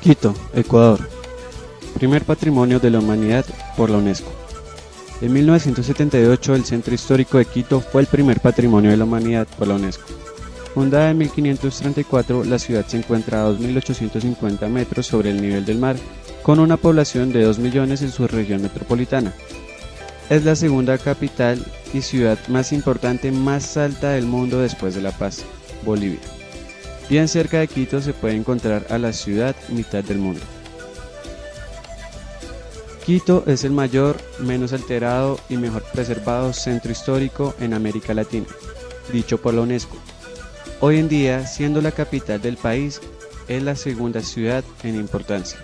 Quito, Ecuador. Primer Patrimonio de la Humanidad por la UNESCO. En 1978 el Centro Histórico de Quito fue el primer Patrimonio de la Humanidad por la UNESCO. Fundada en 1534, la ciudad se encuentra a 2.850 metros sobre el nivel del mar, con una población de 2 millones en su región metropolitana. Es la segunda capital y ciudad más importante más alta del mundo después de La Paz, Bolivia. Bien cerca de Quito se puede encontrar a la ciudad mitad del mundo. Quito es el mayor, menos alterado y mejor preservado centro histórico en América Latina, dicho por la UNESCO. Hoy en día, siendo la capital del país, es la segunda ciudad en importancia.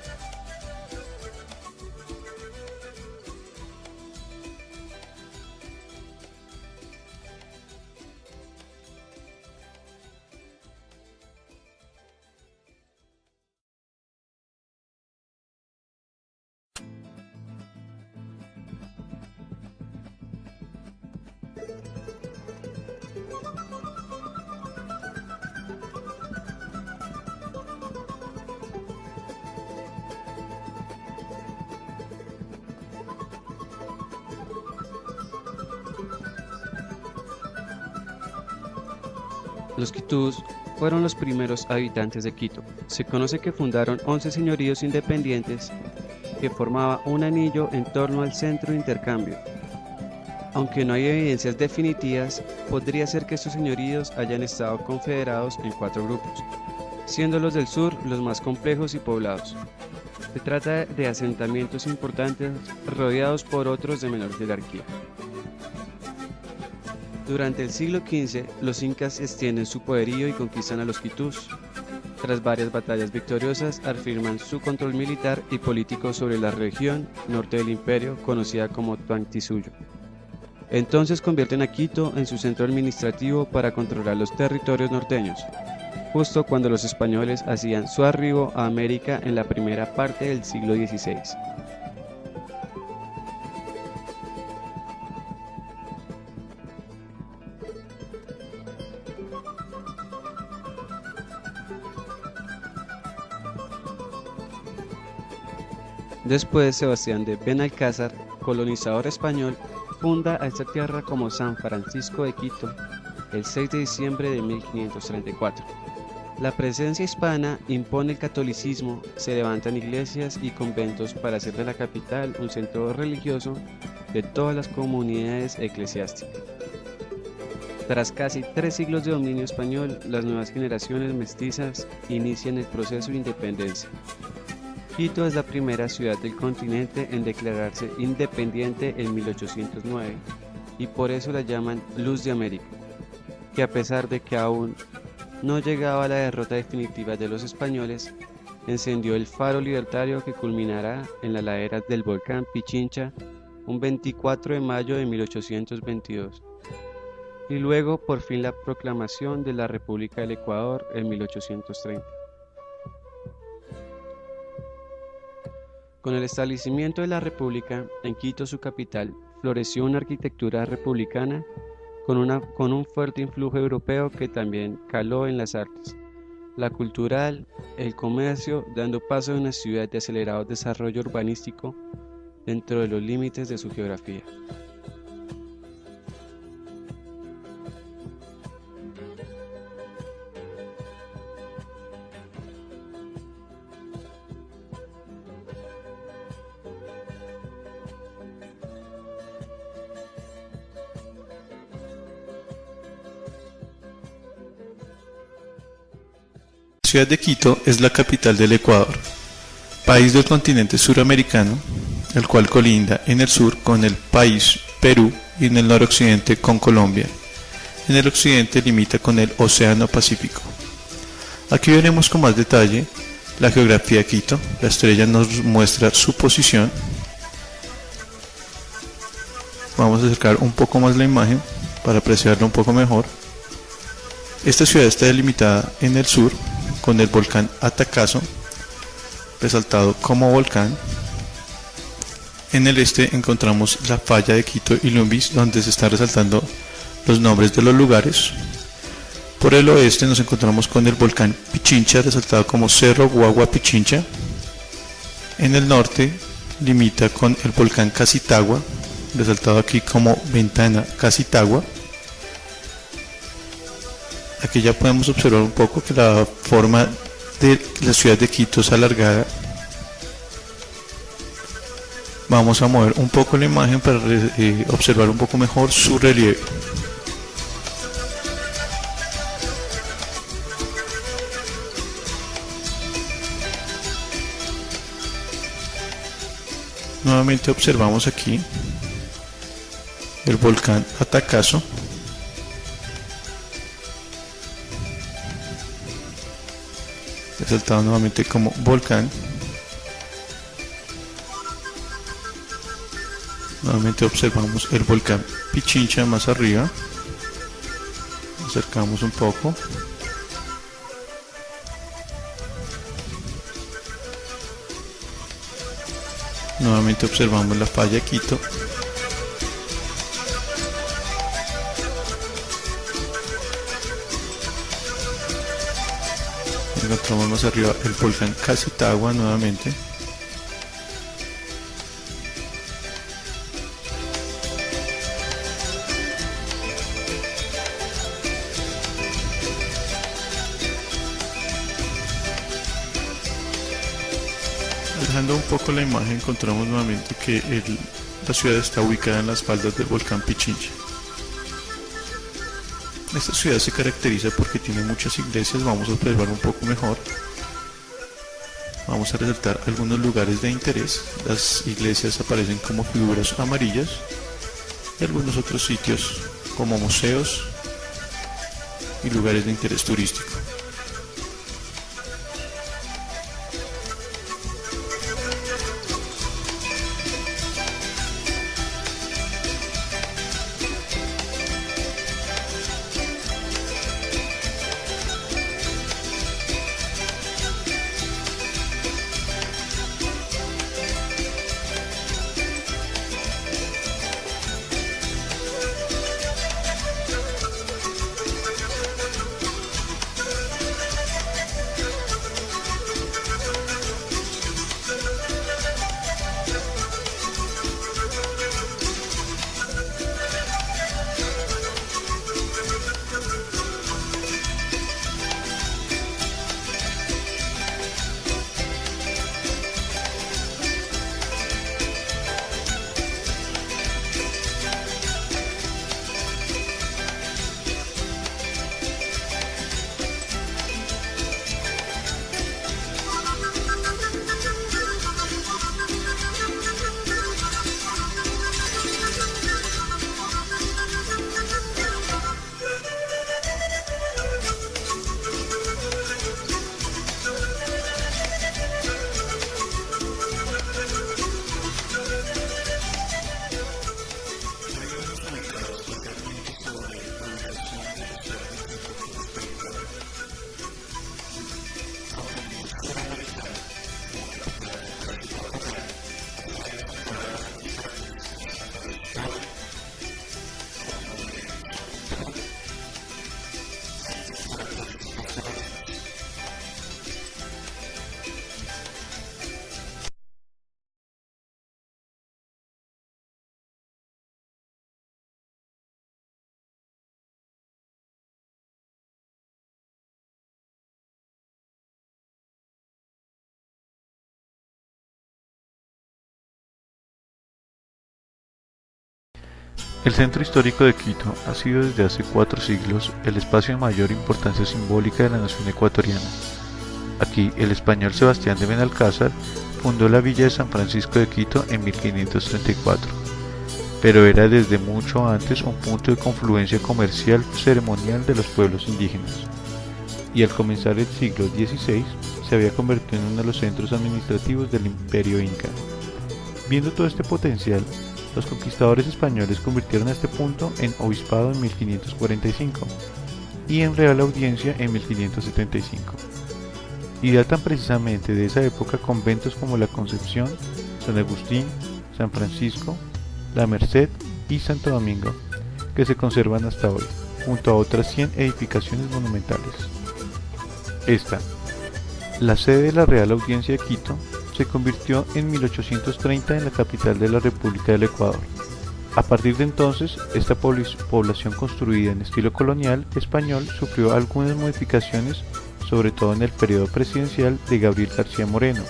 Los quitús fueron los primeros habitantes de Quito. Se conoce que fundaron 11 señoríos independientes que formaban un anillo en torno al centro de intercambio. Aunque no hay evidencias definitivas, podría ser que estos señoríos hayan estado confederados en 4 grupos, siendo los del sur los más complejos y poblados. Se trata de asentamientos importantes rodeados por otros de menor jerarquía. Durante el siglo XV, los incas extienden su poderío y conquistan a los quitús. Tras varias batallas victoriosas, afirman su control militar y político sobre la región norte del imperio, conocida como Tuanti-Suyo. Entonces convierten a Quito en su centro administrativo para controlar los territorios norteños, justo cuando los españoles hacían su arribo a América en la primera parte del siglo XVI. Después, Sebastián de Benalcázar, colonizador español, funda a esta tierra como San Francisco de Quito el 6 de diciembre de 1534. La presencia hispana impone el catolicismo, se levantan iglesias y conventos para hacer de la capital un centro religioso de todas las comunidades eclesiásticas. Tras casi 3 siglos de dominio español, las nuevas generaciones mestizas inician el proceso de independencia. Quito es la primera ciudad del continente en declararse independiente en 1809 y por eso la llaman Luz de América, que a pesar de que aún no llegaba a la derrota definitiva de los españoles, encendió el faro libertario que culminará en las laderas del volcán Pichincha un 24 de mayo de 1822 y luego por fin la proclamación de la República del Ecuador en 1830. Con el establecimiento de la República, en Quito, su capital, floreció una arquitectura republicana con un fuerte influjo europeo que también caló en las artes, la cultural, el comercio, dando paso a una ciudad de acelerado desarrollo urbanístico dentro de los límites de su geografía. La ciudad de Quito es la capital del Ecuador, país del continente suramericano, el cual colinda en el sur con el país Perú y en el noroccidente con Colombia. En el occidente limita con el Océano Pacífico. Aquí veremos con más detalle la geografía de Quito. La estrella nos muestra su posición. Vamos a acercar un poco más la imagen para apreciarla un poco mejor. Esta ciudad está delimitada en el sur con el volcán Atacazo, resaltado como volcán. En el este encontramos la falla de Quito y Lumbis, donde se están resaltando los nombres de los lugares. Por el oeste nos encontramos con el volcán Pichincha, resaltado como Cerro Guagua Pichincha. En el norte limita con el volcán Casitagua, resaltado aquí como Ventana Casitagua. Aquí ya podemos observar un poco que la forma de la ciudad de Quito es alargada. Vamos a mover un poco la imagen para observar un poco mejor su relieve. Nuevamente observamos aquí el volcán Atacazo. Resaltado nuevamente como volcán. Nuevamente observamos el volcán Pichincha más arriba. Acercamos un poco. Nuevamente observamos la falla Quito. Encontramos más arriba el volcán Casitagua nuevamente. Alejando un poco la imagen, encontramos nuevamente que la ciudad está ubicada en las faldas del volcán Pichincha. Esta ciudad se caracteriza porque tiene muchas iglesias. Vamos a observar un poco mejor. Vamos a resaltar algunos lugares de interés. Las iglesias aparecen como figuras amarillas y algunos otros sitios como museos y lugares de interés turístico. El centro histórico de Quito ha sido desde hace 4 siglos el espacio de mayor importancia simbólica de la nación ecuatoriana. Aquí, el español Sebastián de Benalcázar fundó la villa de San Francisco de Quito en 1534, pero era desde mucho antes un punto de confluencia comercial ceremonial de los pueblos indígenas, y al comenzar el siglo XVI se había convertido en uno de los centros administrativos del Imperio Inca. Viendo todo este potencial, los conquistadores españoles convirtieron a este punto en obispado en 1545 y en Real Audiencia en 1575. Y datan precisamente de esa época conventos como la Concepción, San Agustín, San Francisco, la Merced y Santo Domingo, que se conservan hasta hoy, junto a otras 100 edificaciones monumentales. Esta, la sede de la Real Audiencia de Quito, se convirtió en 1830 en la capital de la República del Ecuador. A partir de entonces, esta población construida en estilo colonial español sufrió algunas modificaciones, sobre todo en el periodo presidencial de Gabriel García Moreno,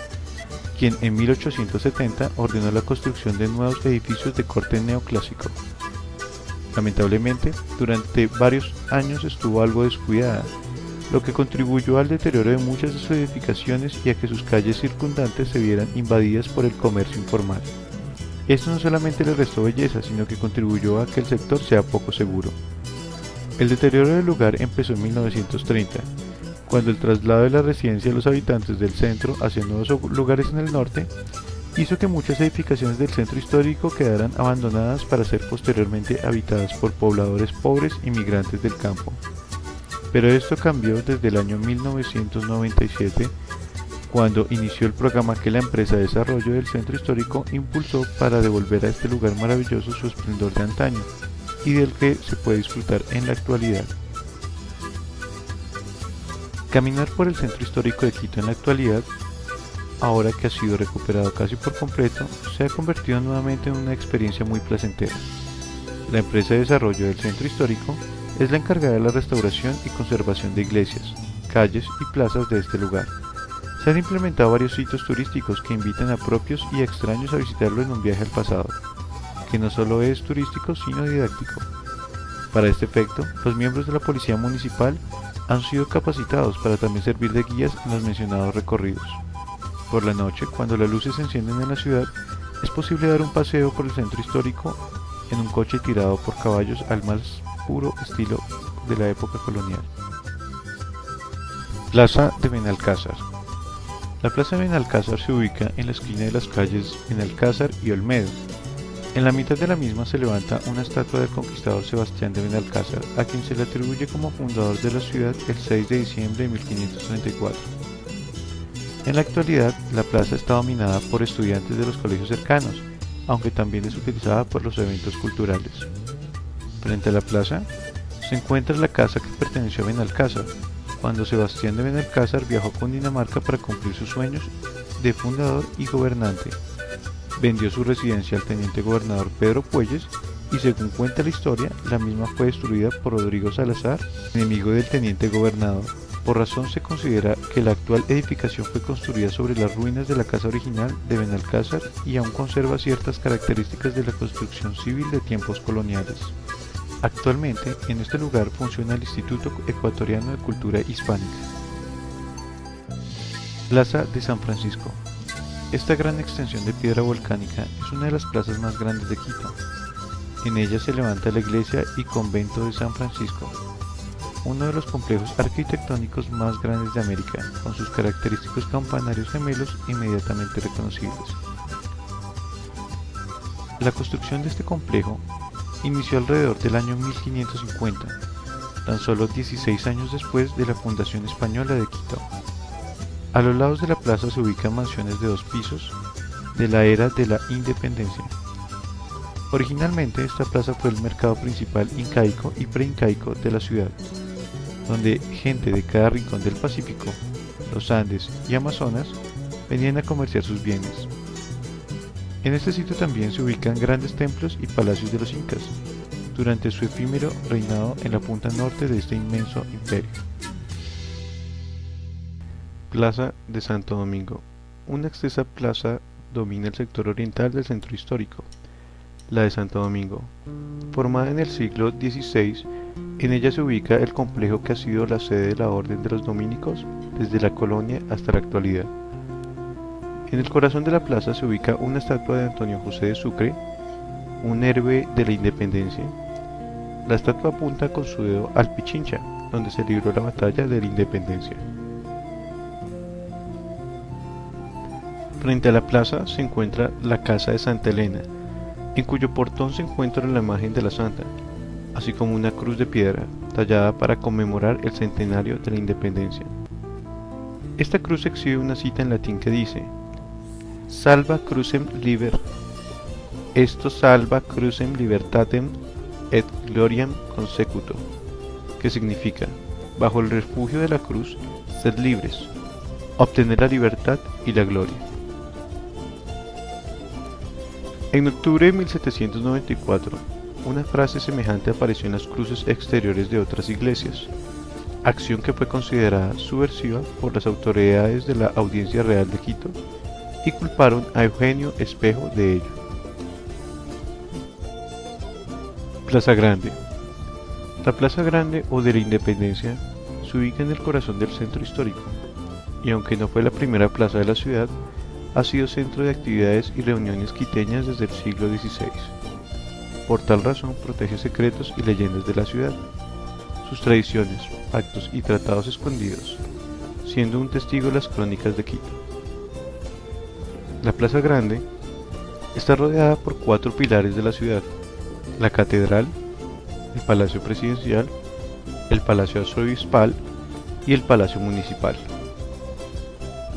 quien en 1870 ordenó la construcción de nuevos edificios de corte neoclásico. Lamentablemente, durante varios años estuvo algo descuidada, lo que contribuyó al deterioro de muchas de sus edificaciones y a que sus calles circundantes se vieran invadidas por el comercio informal. Esto no solamente le restó belleza, sino que contribuyó a que el sector sea poco seguro. El deterioro del lugar empezó en 1930, cuando el traslado de la residencia de los habitantes del centro hacia nuevos lugares en el norte hizo que muchas edificaciones del centro histórico quedaran abandonadas para ser posteriormente habitadas por pobladores pobres y migrantes del campo. Pero esto cambió desde el año 1997, cuando inició el programa que la empresa de desarrollo del centro histórico impulsó para devolver a este lugar maravilloso su esplendor de antaño y del que se puede disfrutar en la actualidad. Caminar por el centro histórico de Quito en la actualidad, ahora que ha sido recuperado casi por completo, se ha convertido nuevamente en una experiencia muy placentera. La empresa de desarrollo del centro histórico es la encargada de la restauración y conservación de iglesias, calles y plazas de este lugar. Se han implementado varios sitios turísticos que invitan a propios y extraños a visitarlo en un viaje al pasado, que no solo es turístico sino didáctico. Para este efecto, los miembros de la Policía Municipal han sido capacitados para también servir de guías en los mencionados recorridos. Por la noche, cuando las luces se encienden en la ciudad, es posible dar un paseo por el centro histórico en un coche tirado por caballos al más puro estilo de la época colonial. Plaza de Benalcázar. La Plaza de Benalcázar se ubica en la esquina de las calles Benalcázar y Olmedo. En la mitad de la misma se levanta una estatua del conquistador Sebastián de Benalcázar, a quien se le atribuye como fundador de la ciudad el 6 de diciembre de 1534. En la actualidad, la plaza está dominada por estudiantes de los colegios cercanos, aunque también es utilizada por los eventos culturales. Frente a la plaza se encuentra la casa que perteneció a Benalcázar, cuando Sebastián de Benalcázar viajó con Dinamarca para cumplir sus sueños de fundador y gobernante. Vendió su residencia al teniente gobernador Pedro Puelles y, según cuenta la historia, la misma fue destruida por Rodrigo Salazar, enemigo del teniente gobernador. Por razón se considera que la actual edificación fue construida sobre las ruinas de la casa original de Benalcázar y aún conserva ciertas características de la construcción civil de tiempos coloniales. Actualmente, en este lugar funciona el Instituto Ecuatoriano de Cultura Hispánica. Plaza de San Francisco. Esta gran extensión de piedra volcánica es una de las plazas más grandes de Quito. En ella se levanta la iglesia y convento de San Francisco, uno de los complejos arquitectónicos más grandes de América, con sus característicos campanarios gemelos inmediatamente reconocibles. La construcción de este complejo inició alrededor del año 1550, tan solo 16 años después de la fundación española de Quito. A los lados de la plaza se ubican mansiones de 2 pisos de la era de la independencia. Originalmente esta plaza fue el mercado principal incaico y preincaico de la ciudad, donde gente de cada rincón del Pacífico, los Andes y Amazonas venían a comerciar sus bienes. En este sitio también se ubican grandes templos y palacios de los incas, durante su efímero reinado en la punta norte de este inmenso imperio. Plaza de Santo Domingo. Una extensa plaza domina el sector oriental del centro histórico, la de Santo Domingo. Formada en el siglo XVI, en ella se ubica el complejo que ha sido la sede de la Orden de los Dominicos desde la colonia hasta la actualidad. En el corazón de la plaza se ubica una estatua de Antonio José de Sucre, un héroe de la independencia. La estatua apunta con su dedo al Pichincha, donde se libró la batalla de la independencia. Frente a la plaza se encuentra la Casa de Santa Elena, en cuyo portón se encuentra la imagen de la Santa, así como una cruz de piedra tallada para conmemorar el centenario de la independencia. Esta cruz exhibe una cita en latín que dice: Salva crucem liber, esto salva crucem libertatem et gloriam consecuto, que significa: bajo el refugio de la cruz, sed libres, obtener la libertad y la gloria. En octubre de 1794, una frase semejante apareció en las cruces exteriores de otras iglesias, acción que fue considerada subversiva por las autoridades de la Audiencia Real de Quito y culparon a Eugenio Espejo de ello. Plaza Grande. La Plaza Grande o de la Independencia se ubica en el corazón del centro histórico y aunque no fue la primera plaza de la ciudad, ha sido centro de actividades y reuniones quiteñas desde el siglo XVI. Por tal razón protege secretos y leyendas de la ciudad, sus tradiciones, pactos y tratados escondidos, siendo un testigo de las crónicas de Quito. La Plaza Grande está rodeada por 4 pilares de la ciudad: la Catedral, el Palacio Presidencial, el Palacio Arzobispal y el Palacio Municipal.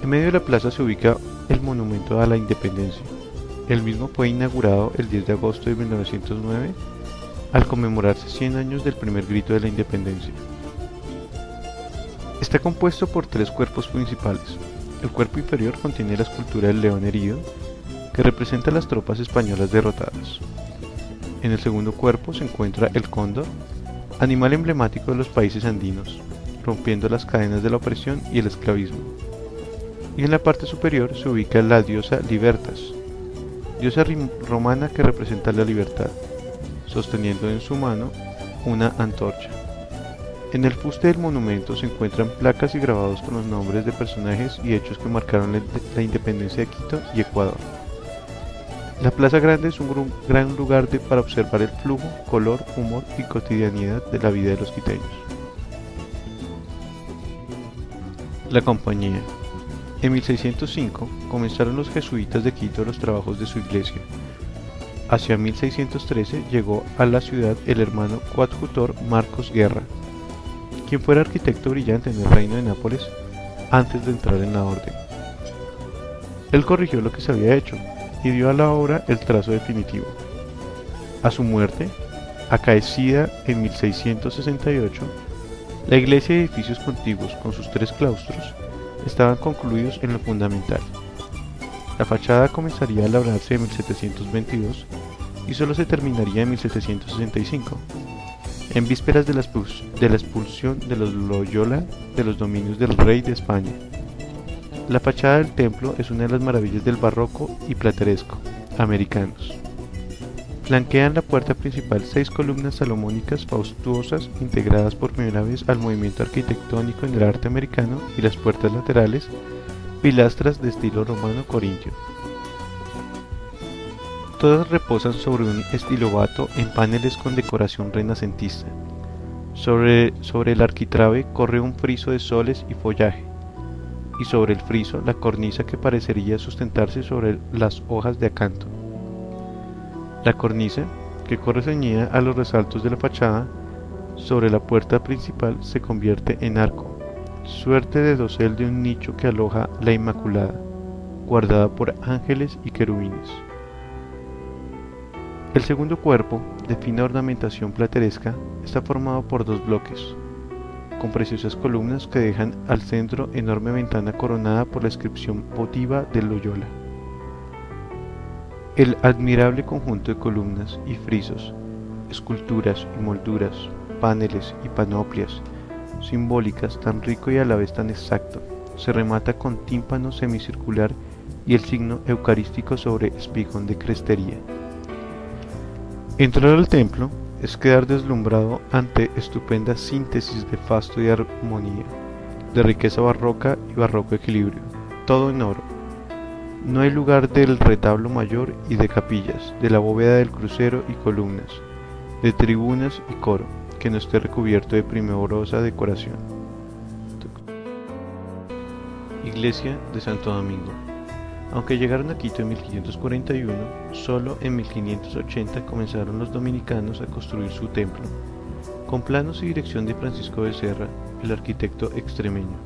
En medio de la plaza se ubica el Monumento a la Independencia. El mismo fue inaugurado el 10 de agosto de 1909 al conmemorarse 100 años del primer grito de la independencia. Está compuesto por 3 cuerpos principales. El cuerpo inferior contiene la escultura del león herido, que representa a las tropas españolas derrotadas. En el segundo cuerpo se encuentra el cóndor, animal emblemático de los países andinos, rompiendo las cadenas de la opresión y el esclavismo. Y en la parte superior se ubica la diosa Libertas, diosa romana que representa la libertad, sosteniendo en su mano una antorcha. En el fuste del monumento se encuentran placas y grabados con los nombres de personajes y hechos que marcaron la independencia de Quito y Ecuador. La Plaza Grande es un gran lugar para observar el flujo, color, humor y cotidianidad de la vida de los quiteños. La Compañía. En 1605 comenzaron los jesuitas de Quito los trabajos de su iglesia. Hacia 1613 llegó a la ciudad el hermano coadjutor Marcos Guerra, quien fuera arquitecto brillante en el reino de Nápoles antes de entrar en la orden. Él corrigió lo que se había hecho y dio a la obra el trazo definitivo. A su muerte, acaecida en 1668, la iglesia y edificios contiguos con sus 3 claustros estaban concluidos en lo fundamental. La fachada comenzaría a labrarse en 1722 y solo se terminaría en 1765, en vísperas de la expulsión de los Loyola de los dominios del rey de España. La fachada del templo es una de las maravillas del barroco y plateresco americanos. Flanquean la puerta principal 6 columnas salomónicas fastuosas integradas por primera vez al movimiento arquitectónico en el arte americano y las puertas laterales, pilastras de estilo romano corintio. Todas reposan sobre un estilobato en paneles con decoración renacentista. Sobre el arquitrabe corre un friso de soles y follaje, y sobre el friso la cornisa que parecería sustentarse sobre las hojas de acanto. La cornisa, que corre ceñida a los resaltos de la fachada, sobre la puerta principal se convierte en arco, suerte de dosel de un nicho que aloja la Inmaculada, guardada por ángeles y querubines. El segundo cuerpo, de fina ornamentación plateresca, está formado por 2 bloques, con preciosas columnas que dejan al centro enorme ventana coronada por la inscripción votiva de Loyola. El admirable conjunto de columnas y frisos, esculturas y molduras, paneles y panoplias simbólicas tan rico y a la vez tan exacto, se remata con tímpano semicircular y el signo eucarístico sobre espigón de crestería. Entrar al templo es quedar deslumbrado ante estupenda síntesis de fasto y armonía, de riqueza barroca y barroco equilibrio, todo en oro. No hay lugar del retablo mayor y de capillas, de la bóveda del crucero y columnas, de tribunas y coro, que no esté recubierto de primorosa decoración. Iglesia de Santo Domingo. Aunque llegaron a Quito en 1541, solo en 1580 comenzaron los dominicanos a construir su templo, con planos y dirección de Francisco Becerra, el arquitecto extremeño.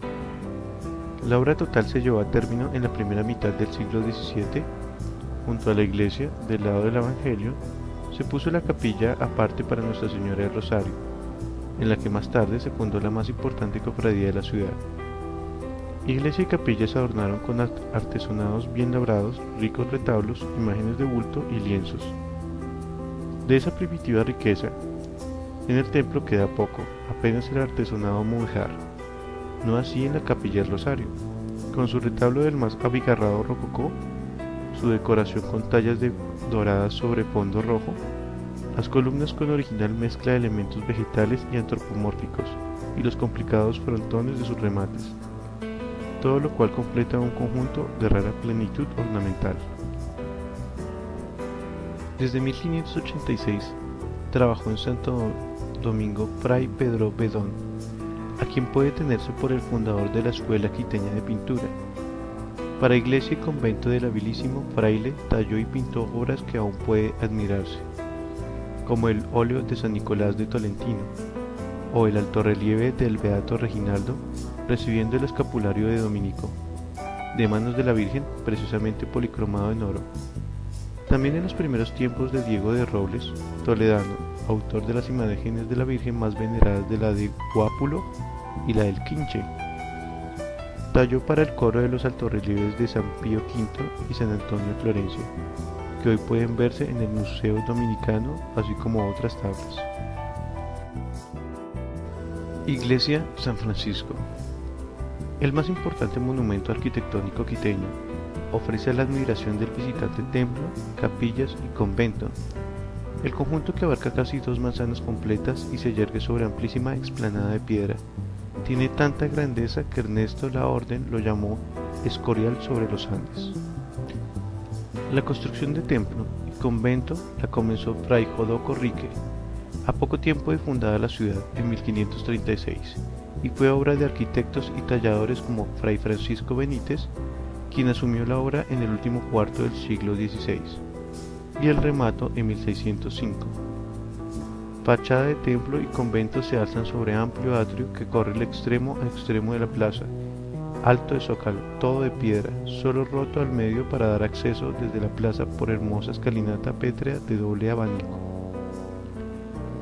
La obra total se llevó a término en la primera mitad del siglo XVII. Junto a la iglesia, del lado del Evangelio, se puso la capilla aparte para Nuestra Señora del Rosario, en la que más tarde se fundó la más importante cofradía de la ciudad. Iglesia y capilla se adornaron con artesonados bien labrados, ricos retablos, imágenes de bulto y lienzos. De esa primitiva riqueza, en el templo queda poco, apenas el artesonado mudéjar, no así en la capilla del Rosario, con su retablo del más abigarrado rococó, su decoración con tallas doradas sobre fondo rojo, las columnas con original mezcla de elementos vegetales y antropomórficos, y los complicados frontones de sus remates, todo lo cual completa un conjunto de rara plenitud ornamental. Desde 1586 trabajó en Santo Domingo Fray Pedro Bedón, a quien puede tenerse por el fundador de la Escuela Quiteña de Pintura. Para iglesia y convento del habilísimo fraile talló y pintó obras que aún puede admirarse, como el óleo de San Nicolás de Tolentino, o el altorrelieve del Beato Reginaldo recibiendo el escapulario de Dominico, de manos de la Virgen, precisamente policromado en oro. También en los primeros tiempos de Diego de Robles, toledano, autor de las imágenes de la Virgen más veneradas de la de Guápulo y la del Quinche, talló para el coro de los altorrelieves de San Pío V y San Antonio de Florencia, que hoy pueden verse en el Museo Dominicano, así como otras tablas. Iglesia San Francisco. El más importante monumento arquitectónico quiteño, ofrece a la admiración del visitante templo, capillas y convento. El conjunto, que abarca casi 2 manzanas completas y se yergue sobre amplísima explanada de piedra, tiene tanta grandeza que Ernesto la Orden lo llamó Escorial sobre los Andes. La construcción de templo y convento la comenzó Fray Jodoco Rique, a poco tiempo de fundada la ciudad, en 1536, y fue obra de arquitectos y talladores como Fray Francisco Benítez, quien asumió la obra en el último cuarto del siglo XVI, y el remato en 1605. Fachada de templo y convento se alzan sobre amplio atrio que corre de extremo a extremo de la plaza, alto de zócalo, todo de piedra, solo roto al medio para dar acceso desde la plaza por hermosa escalinata pétrea de doble abanico.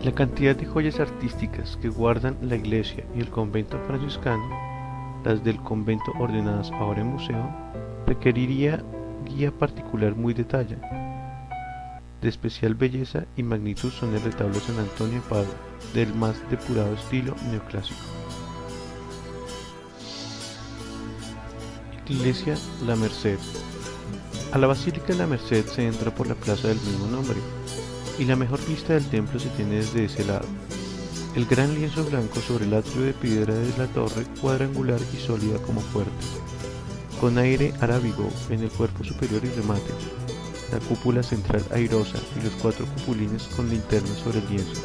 La cantidad de joyas artísticas que guardan la iglesia y el convento franciscano, las del convento ordenadas ahora en museo, requeriría guía particular muy detallada. De especial belleza y magnitud son el retablo de San Antonio de Padua, del más depurado estilo neoclásico. Iglesia La Merced. A la Basílica de la Merced se entra por la plaza del mismo nombre, y la mejor vista del templo se tiene desde ese lado. El gran lienzo blanco sobre el atrio de piedra de la torre, cuadrangular y sólida como puerta, con aire arábigo en el cuerpo superior y remate, la cúpula central airosa y los 4 cupulines con linternas sobre el lienzo,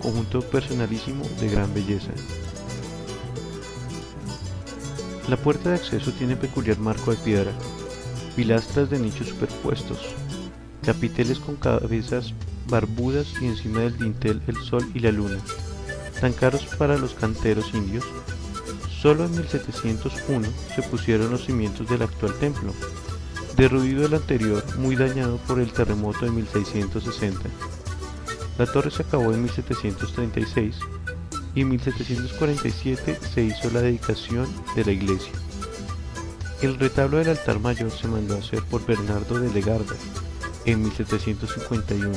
conjunto personalísimo de gran belleza. La puerta de acceso tiene peculiar marco de piedra, pilastras de nichos superpuestos, capiteles con cabezas barbudas y encima del dintel el sol y la luna, tan caros para los canteros indios. Solo en 1701 se pusieron los cimientos del actual templo, derruido el anterior muy dañado por el terremoto de 1660. La torre se acabó en 1736 y en 1747 se hizo la dedicación de la iglesia. El retablo del altar mayor se mandó a hacer por Bernardo de Legarda en 1751.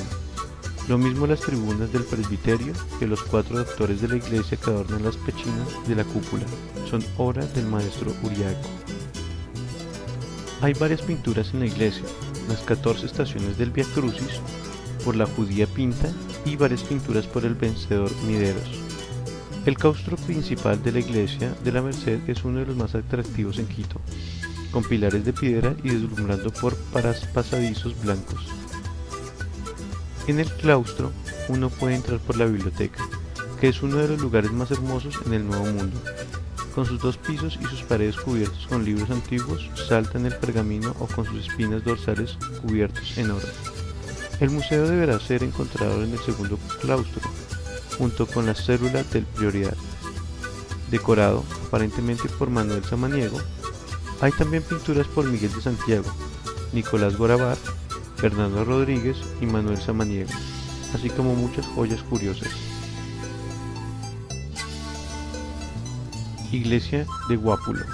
Lo mismo las tribunas del presbiterio que los 4 doctores de la iglesia que adornan las pechinas de la cúpula son obra del maestro Uriaco. Hay varias pinturas en la iglesia, las 14 estaciones del Vía Crucis por la judía Pinta y varias pinturas por el vencedor Mideros. El claustro principal de la iglesia de la Merced es uno de los más atractivos en Quito, con pilares de piedra y deslumbrando por pasadizos blancos. En el claustro uno puede entrar por la biblioteca, que es uno de los lugares más hermosos en el Nuevo Mundo. Con sus 2 pisos y sus paredes cubiertos con libros antiguos, salta en el pergamino o con sus espinas dorsales cubiertos en oro. El museo deberá ser encontrado en el segundo claustro, junto con la célula del prioridad, decorado aparentemente por Manuel Samaniego. Hay también pinturas por Miguel de Santiago, Nicolás Gorabar, Fernando Rodríguez y Manuel Samaniego, así como muchas joyas curiosas. Iglesia de Guápulo.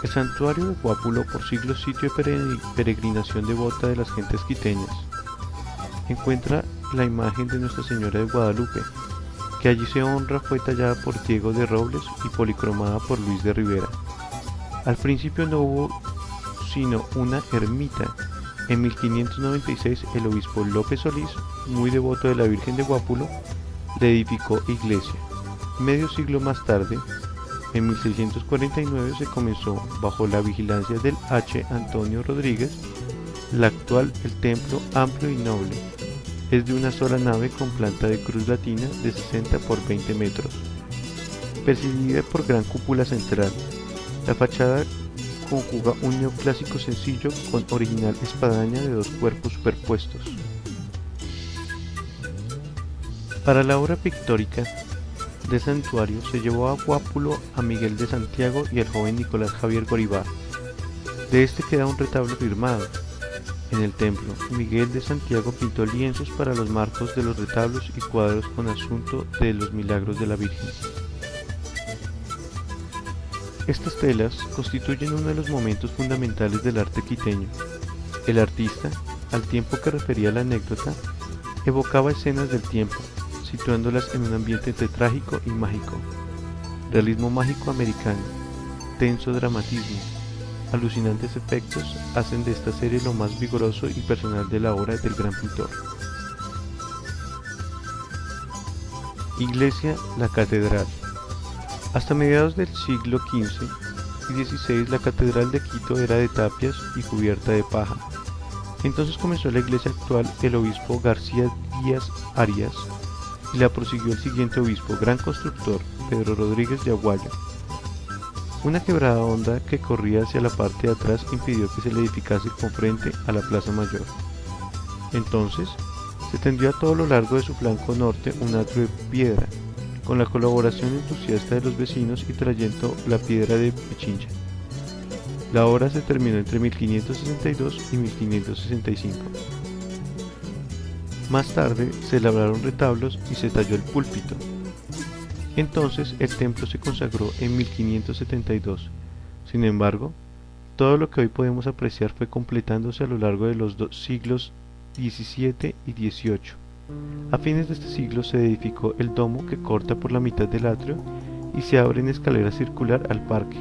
El santuario de Guápulo por siglos sitio de peregrinación devota de las gentes quiteñas. Encuentra la imagen de Nuestra Señora de Guadalupe, que allí se honra, fue tallada por Diego de Robles y policromada por Luis de Rivera. Al principio no hubo sino una ermita. En 1596 el obispo López Solís, muy devoto de la Virgen de Guápulo, le edificó iglesia. Medio siglo más tarde, en 1649 se comenzó, bajo la vigilancia del H. Antonio Rodríguez, la actual el templo amplio y noble. Es de una sola nave con planta de cruz latina de 60 por 20 metros, presidida por gran cúpula central. La fachada conjuga un neoclásico sencillo con original espadaña de dos cuerpos superpuestos. Para la obra pictórica del santuario se llevó a Guápulo a Miguel de Santiago y al joven Nicolás Javier Goribá. De este queda un retablo firmado. En el templo, Miguel de Santiago pintó lienzos para los marcos de los retablos y cuadros con asunto de los milagros de la Virgen. Estas telas constituyen uno de los momentos fundamentales del arte quiteño. El artista, al tiempo que refería la anécdota, evocaba escenas del tiempo, situándolas en un ambiente entre trágico y mágico. Realismo mágico americano, tenso dramatismo, alucinantes efectos hacen de esta serie lo más vigoroso y personal de la obra del gran pintor. Iglesia La Catedral. Hasta mediados del siglo XV y XVI la Catedral de Quito era de tapias y cubierta de paja. Entonces comenzó la iglesia actual el obispo García Díaz Arias y la prosiguió el siguiente obispo, gran constructor, Pedro Rodríguez de Aguayo. Una quebrada honda que corría hacia la parte de atrás impidió que se le edificase con frente a la Plaza Mayor. Entonces, se tendió a todo lo largo de su flanco norte un atrio de piedra, con la colaboración entusiasta de los vecinos y trayendo la piedra de Pichincha. La obra se terminó entre 1562 y 1565. Más tarde se labraron retablos y se talló el púlpito. Entonces el templo se consagró en 1572. Sin embargo, todo lo que hoy podemos apreciar fue completándose a lo largo de los siglos XVII y XVIII. A fines de este siglo se edificó el domo que corta por la mitad del atrio y se abre en escalera circular al parque,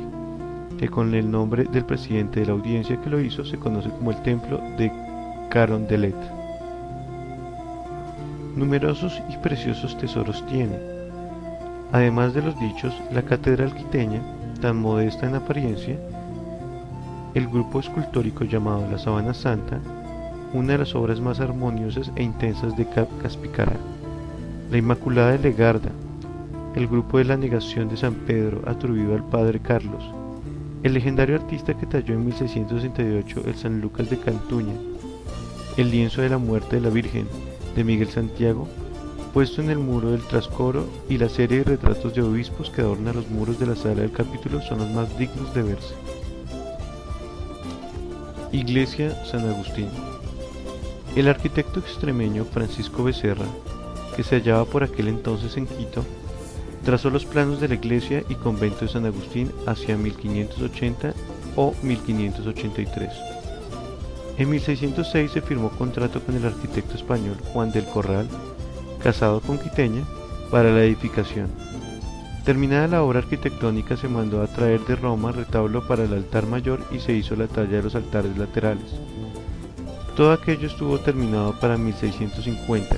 que con el nombre del presidente de la audiencia que lo hizo se conoce como el Templo de Carondelet. Numerosos y preciosos tesoros tiene. Además de los dichos, la catedral quiteña, tan modesta en apariencia, el grupo escultórico llamado La Sabana Santa, una de las obras más armoniosas e intensas de Caspicará, la Inmaculada de Legarda, el grupo de la Negación de San Pedro atribuido al Padre Carlos, el legendario artista que talló en 1668 el San Lucas de Cantuña, el lienzo de la muerte de la Virgen de Miguel Santiago, puesto en el muro del trascoro, y la serie de retratos de obispos que adorna los muros de la sala del capítulo son los más dignos de verse. Iglesia San Agustín. El arquitecto extremeño Francisco Becerra, que se hallaba por aquel entonces en Quito, trazó los planos de la iglesia y convento de San Agustín hacia 1580 o 1583. En 1606 se firmó contrato con el arquitecto español Juan del Corral, casado con quiteña, para la edificación. Terminada la obra arquitectónica se mandó a traer de Roma retablo para el altar mayor y se hizo la talla de los altares laterales. Todo aquello estuvo terminado para 1650.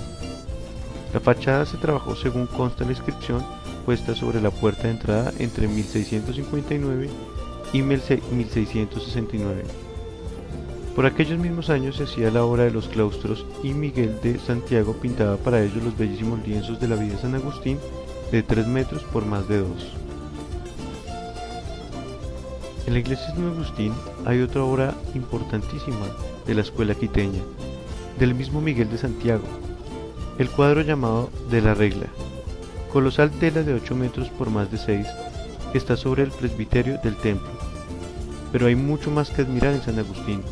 La fachada se trabajó según consta en la inscripción puesta sobre la puerta de entrada entre 1659 y 1669. Por aquellos mismos años se hacía la obra de los claustros y Miguel de Santiago pintaba para ellos los bellísimos lienzos de la vida de San Agustín de 3 metros por más de 2. En la iglesia de San Agustín hay otra obra importantísima de la escuela quiteña, del mismo Miguel de Santiago, el cuadro llamado de la Regla, colosal tela de 8 metros por más de 6, que está sobre el presbiterio del templo. Pero hay mucho más que admirar en San Agustín.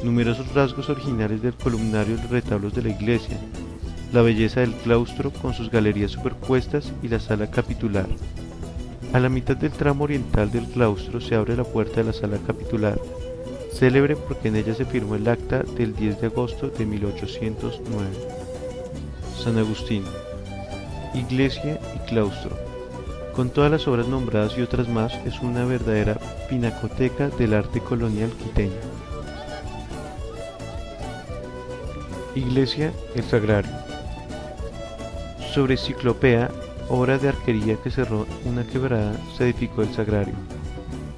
Numerosos rasgos originales del columnario y los retablos de la iglesia, la belleza del claustro con sus galerías superpuestas y la sala capitular. A la mitad del tramo oriental del claustro se abre la puerta de la sala capitular, célebre porque en ella se firmó el acta del 10 de agosto de 1809. San Agustín, iglesia y claustro. Con todas las obras nombradas y otras más, es una verdadera pinacoteca del arte colonial quiteño. Iglesia El Sagrario. Sobre Ciclopea, obra de arquería que cerró una quebrada, se edificó el Sagrario.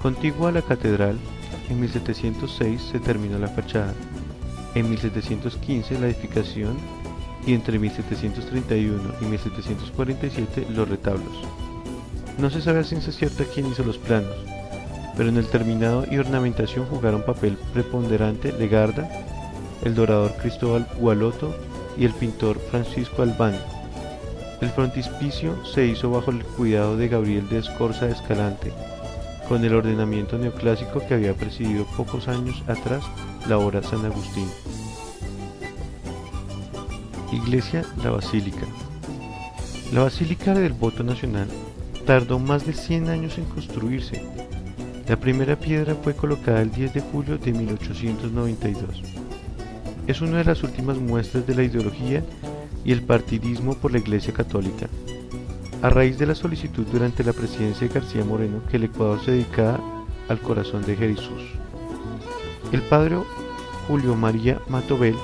Contiguo a la catedral, en 1706 se terminó la fachada, en 1715 la edificación y entre 1731 y 1747 los retablos. No se sabe a ciencia cierta quién hizo los planos, pero en el terminado y ornamentación jugaron papel preponderante Legarda, el dorador Cristóbal Gualoto y el pintor Francisco Albani. El frontispicio se hizo bajo el cuidado de Gabriel de Escorza Escalante, con el ordenamiento neoclásico que había presidido pocos años atrás la obra San Agustín. Iglesia La Basílica. La Basílica del Voto Nacional tardó más de 100 años en construirse. La primera piedra fue colocada el 10 de julio de 1892. Es una de las últimas muestras de la ideología y el partidismo por la Iglesia Católica. A raíz de la solicitud durante la presidencia de García Moreno que el Ecuador se dedicara al corazón de Jesús, el padre Julio María Matobel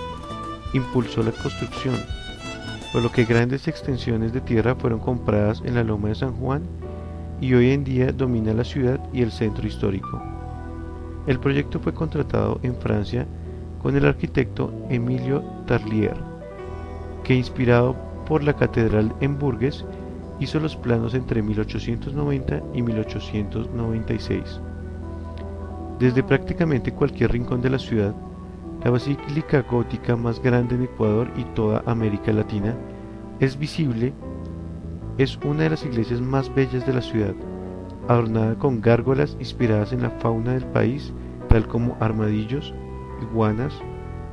impulsó la construcción, por lo que grandes extensiones de tierra fueron compradas en la Loma de San Juan y hoy en día domina la ciudad y el centro histórico. El proyecto fue contratado en Francia con el arquitecto Emilio Tarlier, que inspirado por la catedral en Bourges, hizo los planos entre 1890 y 1896. Desde prácticamente cualquier rincón de la ciudad, la basílica gótica más grande en Ecuador y toda América Latina es visible. Es una de las iglesias más bellas de la ciudad, adornada con gárgolas inspiradas en la fauna del país, tal como armadillos, iguanas,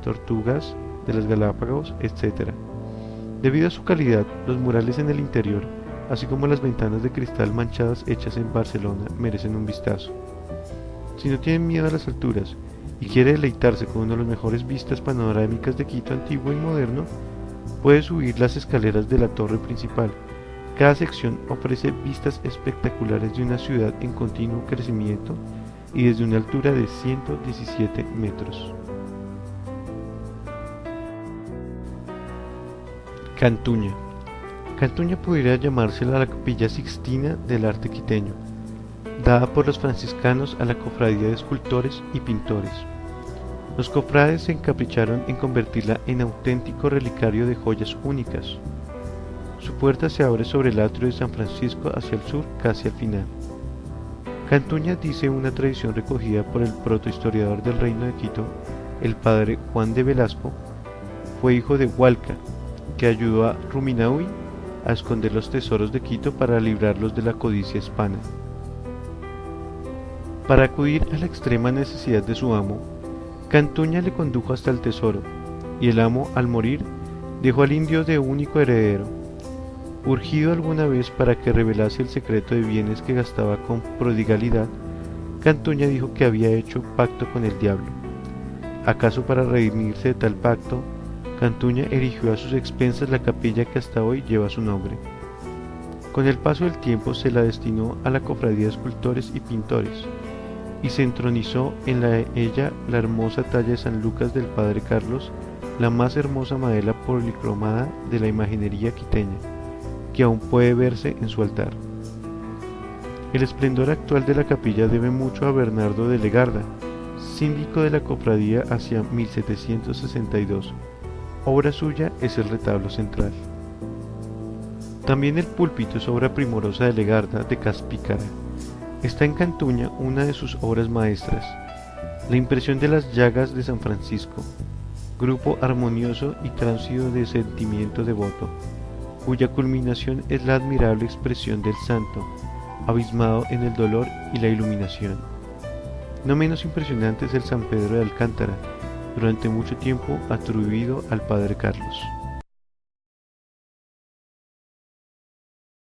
tortugas de las Galápagos, etc. Debido a su calidad, los murales en el interior, así como las ventanas de cristal manchadas hechas en Barcelona, merecen un vistazo. Si no tienen miedo a las alturas y quiere deleitarse con una de las mejores vistas panorámicas de Quito antiguo y moderno, puede subir las escaleras de la torre principal. Cada sección ofrece vistas espectaculares de una ciudad en continuo crecimiento y desde una altura de 117 metros. Cantuña. Cantuña pudiera llamársela la Capilla Sixtina del arte quiteño, dada por los franciscanos a la cofradía de escultores y pintores. Los cofrades se encapricharon en convertirla en auténtico relicario de joyas únicas. Su puerta se abre sobre el atrio de San Francisco hacia el sur, casi al final. Cantuña, dice una tradición recogida por el protohistoriador del Reino de Quito, el padre Juan de Velasco, fue hijo de Hualca, que ayudó a Rumiñahui a esconder los tesoros de Quito para librarlos de la codicia hispana. Para acudir a la extrema necesidad de su amo, Cantuña le condujo hasta el tesoro, y el amo, al morir, dejó al indio de único heredero. Urgido alguna vez para que revelase el secreto de bienes que gastaba con prodigalidad, Cantuña dijo que había hecho pacto con el diablo. ¿Acaso para redimirse de tal pacto, Cantuña erigió a sus expensas la capilla que hasta hoy lleva su nombre? Con el paso del tiempo se la destinó a la cofradía de escultores y pintores, y se entronizó en ella la hermosa talla de San Lucas del Padre Carlos, la más hermosa madera policromada de la imaginería quiteña, que aún puede verse en su altar. El esplendor actual de la capilla debe mucho a Bernardo de Legarda, síndico de la cofradía hacia 1762. Obra suya es el retablo central. También el púlpito es obra primorosa de Legarda de Caspícara. Está en Cantuña una de sus obras maestras, la impresión de las llagas de San Francisco, grupo armonioso y tránsito de sentimiento devoto, cuya culminación es la admirable expresión del santo, abismado en el dolor y la iluminación. No menos impresionante es el San Pedro de Alcántara, durante mucho tiempo atribuido al Padre Carlos.